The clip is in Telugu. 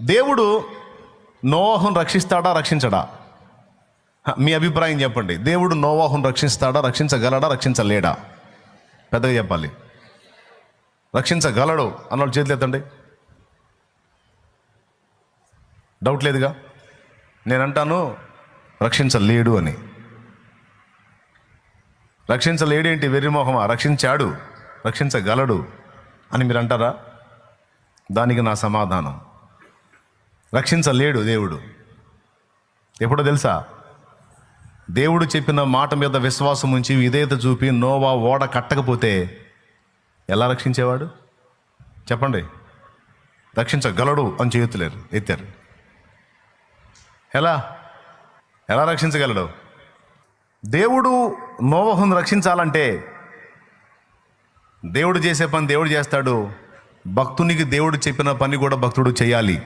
దేవుడు నోవాహును రక్షిస్తాడా, రక్షించడా? మీ అభిప్రాయం చెప్పండి. దేవుడు నోవాహును రక్షిస్తాడా, రక్షించగలడా, రక్షించలేడా? పెద్దగా చెప్పాలి. రక్షించగలడు అన్నోళ్ళు చేతులు ఎత్తండి. డౌట్ లేదుగా. నేనంటాను రక్షించలేడు అని. రక్షించలేడేంటి వెర్రిమోహమా? రక్షించాడు, రక్షించగలడు అని మీరు అంటారా? దానికి నా సమాధానం, రక్షించలేడు దేవుడు. ఎప్పుడో తెలుసా? దేవుడు చెప్పిన మాట మీద విశ్వాసం ఉంచి విధేయత చూపి నోవా ఓడ కట్టకపోతే ఎలా రక్షించేవాడు చెప్పండి? రక్షించగలడు అని చేతులేరు ఎత్తారు. ఎలా రక్షించగలడు? దేవుడు నోవహును రక్షించాలంటే దేవుడు చేసే పని దేవుడు చేస్తాడు. భక్తునికి దేవుడు చెప్పిన పని కూడా భక్తుడు చేయాలి.